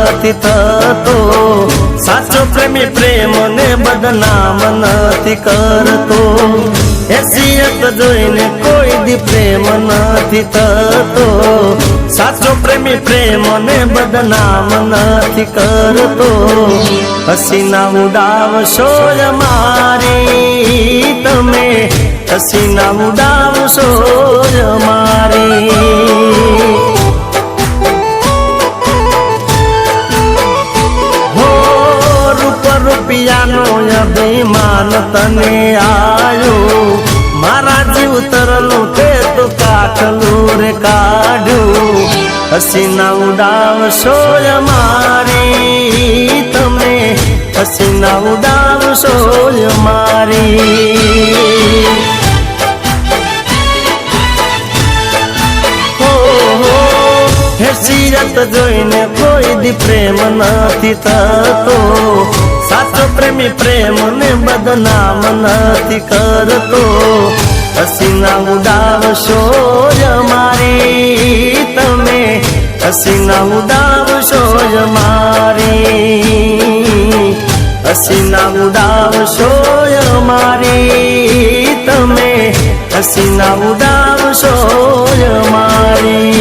નથી થતો, સાચો પ્રેમી પ્રેમને બદનામ નથી કરતો, હેસિયત જોઈને કોઈ દી પ્રેમ નથી થતો, સાચો પ્રેમી પ્રેમને બદનામ નથી કરતો, હસીના ઉડાવશો મારી તમે, હસીના ઉડાવશો મારી. રૂપિયાનો અભિમાન તને આયો, મારા જીવ તરલું તે તો કાઠલું રે કાઢ્યું, હસીના ઉડાવશો મારી તમે, હસીના ઉડાવશો મારી. હેસિયત જોઈને કોઈ દી પ્રેમ નથી થતો, સાચો પ્રેમી પ્રેમને બદનામ નથી કરતો, હસીના ઉડાવશો મારી તમે, હસીના ઉડાવશો મારી, હસીના ઉડાવશો મારી તમે, હસીના ઉડાવશો મારી.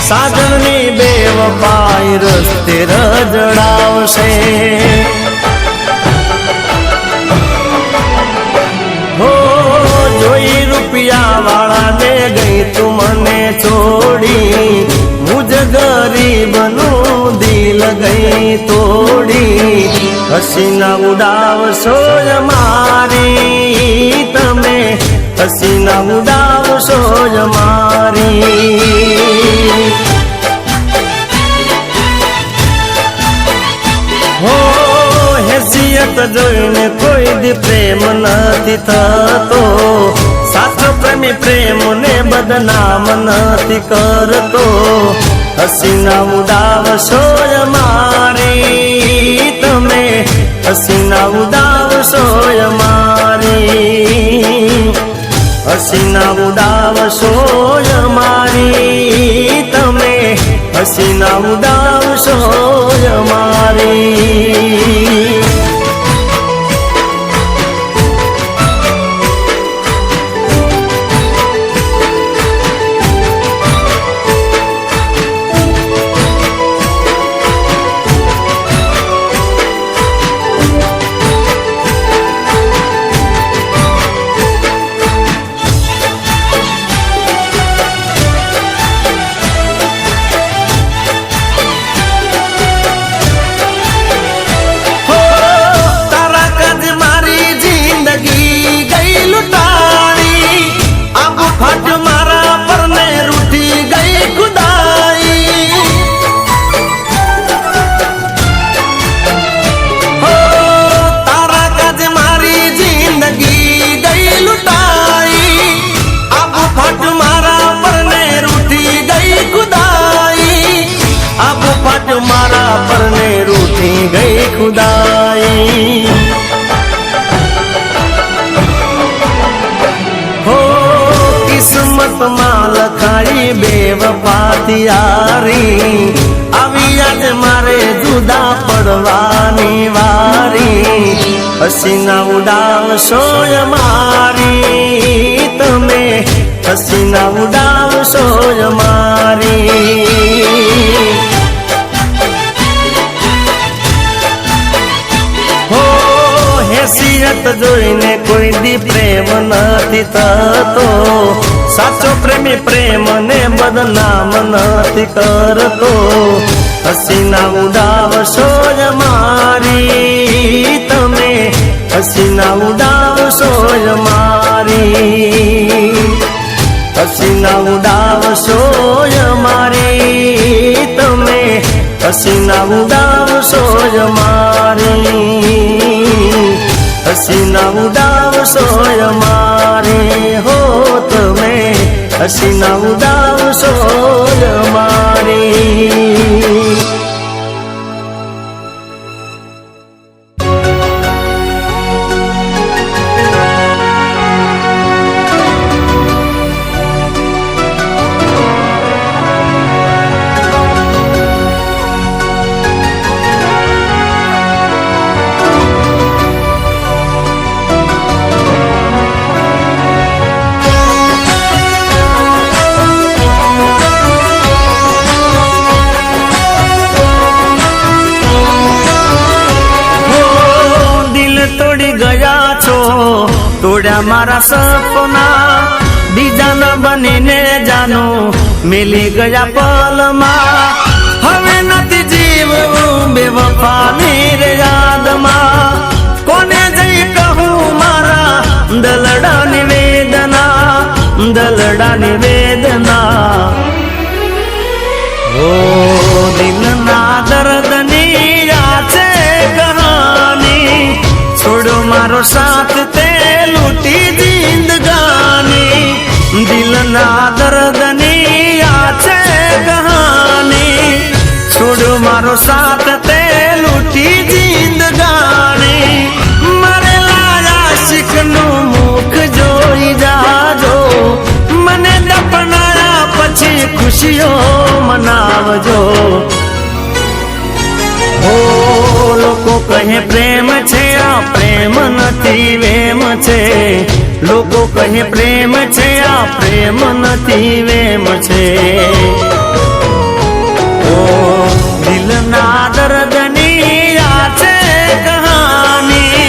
સાજણની બેવફાઈ રસ્તે રજડાવશે, હો જોઈ રૂપિયા વાળાને ગઈ તું મને છોડી, મુજ ગરીબનું દિલ ગઈ તોડી, હસીના ઉડાવશો મારી તમે, હસીના ઉડાવશો મારી. હેસિયત જોઈને કોઈ દી પ્રેમ નથી થતો, સાચો પ્રેમી પ્રેમને બદનામ નથી કરતો, હસીના ઉડાવશો મારી તમે, હસીના ઉડાવશો મારી, હસીના ઉડાવશો મારી તમે, હસીના ઉડાવશો મારી. ગઈ ખુદાઈ, હો કિસ્મતમાં લખાઈ બેવફાથી યારી, આવી આજ મારે જુદા પડવાની વારી, હસીના ઉડાવશો મારી તમે, હસીના ઉડાવશો મારી. હેસિયત જોઈને કોઈ દી પ્રેમ નથી થતો, સાચો પ્રેમી પ્રેમને બદનામ નથી કરતો. હસીના ઉડાવશો જ મારી તમે, હસીના ઉડાવશો જ મારી, હસીના ઉડાવશો જ મારી તમે, હસીના ઉડાવશો જ મારી, હસીના ઉડાવશો જ મારી હો તમે, હસીના ઉડાવશો જ મારી. તોડ્યા મારા સપના બીજાના બનીને જાનું મિલી ગયા પલમાં, હવે નથી જીવવું બેવફાની રે યાદમાં. કોને જઈ કહું મારા દલડાની વેદના, દલડાની વેદના. ઓ દિલના દર્દની આ છે કહાની, છોડો મારો સાથ તે લૂટી જિંદગાની. દિલના દર્દની આ છે કહાની, છોડો મારો સાથ તે લૂટી જિંદગાની. મરેલા આશિકનું મુખ જોઈ જાજો, મને દફનાયા પછી ખુશીઓ મનાવજો. લોકો કહે પ્રેમ છે આ પ્રેમ નથી વેમ છે, લોકો કહે પ્રેમ છે આ પ્રેમ નથી વેમ છે. ઓ દિલના દર્દની આ છે કહાની,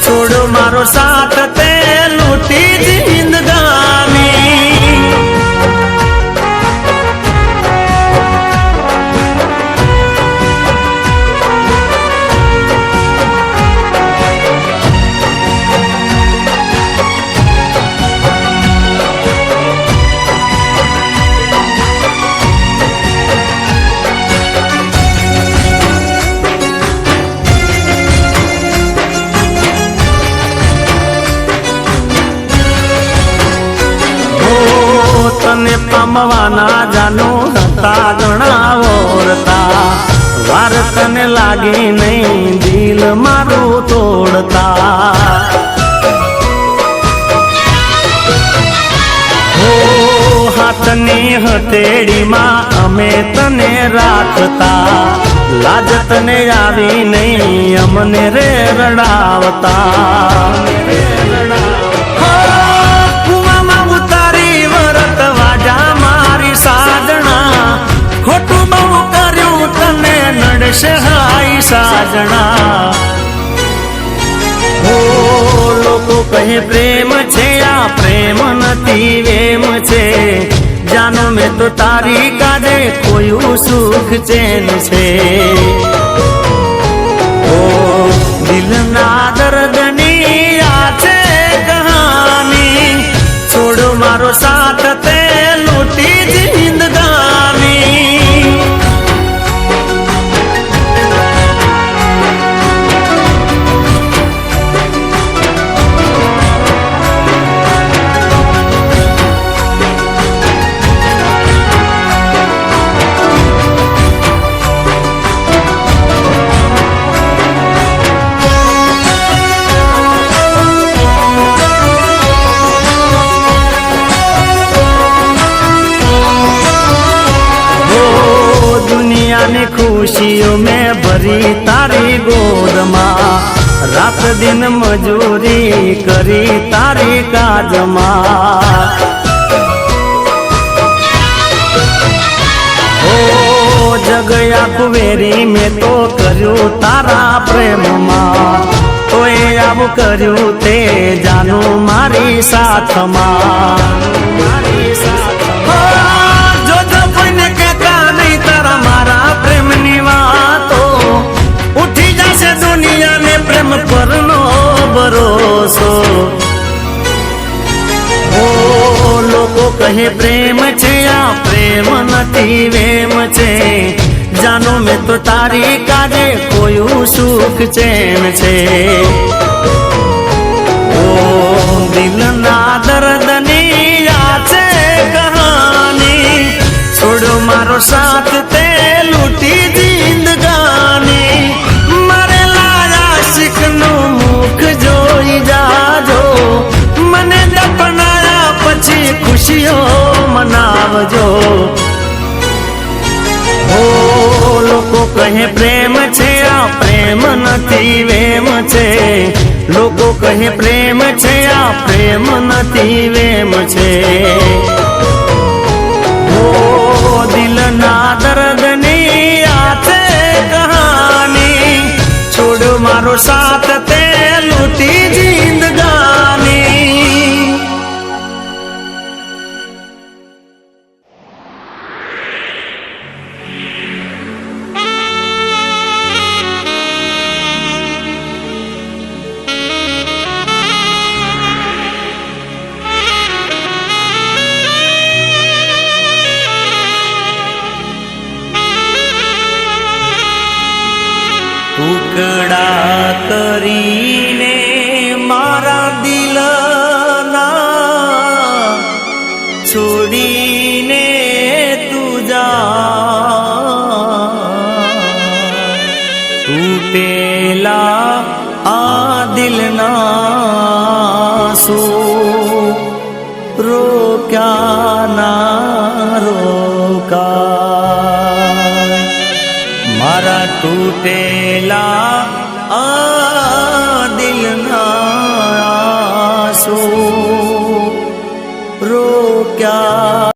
છોડો મારો સાથ તે લૂટી જિંદગાની. તને પામવાના જાનો હતા ઘણા ઓરતા, વાર તને લાગી નહીં દિલ મારું તોડતા. હો હાથની હથેળીમાં અમે તને રાખતા, લાજ તને આવી નહીં અમને રે રડાવતા. ખોટું બહુ કર્યું તને નડશે હાઈ સાજણા. ઓ લોકો કહે પ્રેમ છે આ પ્રેમ નથી વેમ છે, જાનો મેં તો તારી કાજે કોઈ સુખ ચેન છે. ઓ દિલના દર્દની આ છે કહાની, છોડો મારો સાથ તે લૂટી જિંદગાની. दुनियाની ખુશીઓ મેં ભરી તારી ગોદમાં, રાત દિન મજૂરી કરી તારી કાજમાં. ઓ જગ આખું વેરી મેં તો કર્યું તારા પ્રેમમાં, તોય આવું કર્યું તે જાનું મારી સાથમાં. જો કોઈને કહેતા નહીં તારા મારા પ્રેમની વાતો, ઉઠી જશે દુનિયાને પ્રેમ પરનો ભરોસો. લોકો કહે પ્રેમ છે આ પ્રેમ નથી વેમ છે, જાનો મેં તો તારી કાજે કોયું સુખ ચેન છે. ઓ દિલના દર્દની આ છે કહાની, છોડો મારો સાથ તે લૂટી જિંદગાની. મારે લાયા શીખનું મુખ જોઈ જાજો, મને દફનાયા પછી ખુશીઓ મનાવજો. ઓ લોકો કહે પ્રેમ છે આ પ્રેમ નથી વેમ છે, લોકો કહે પ્રેમ છે આ પ્રેમ નથી વેમ છે. ઓ દિલના દર્દની આ છે કહાની, છોડ મારો સાથ તે લૂટી જિંદગાની. ટુકડા કરીને મારા દિલના છોડીને તું જા, તૂટેલા આ દિલના શું રોક્યા ના રોકાય. મારા તૂટેલા આ દિલના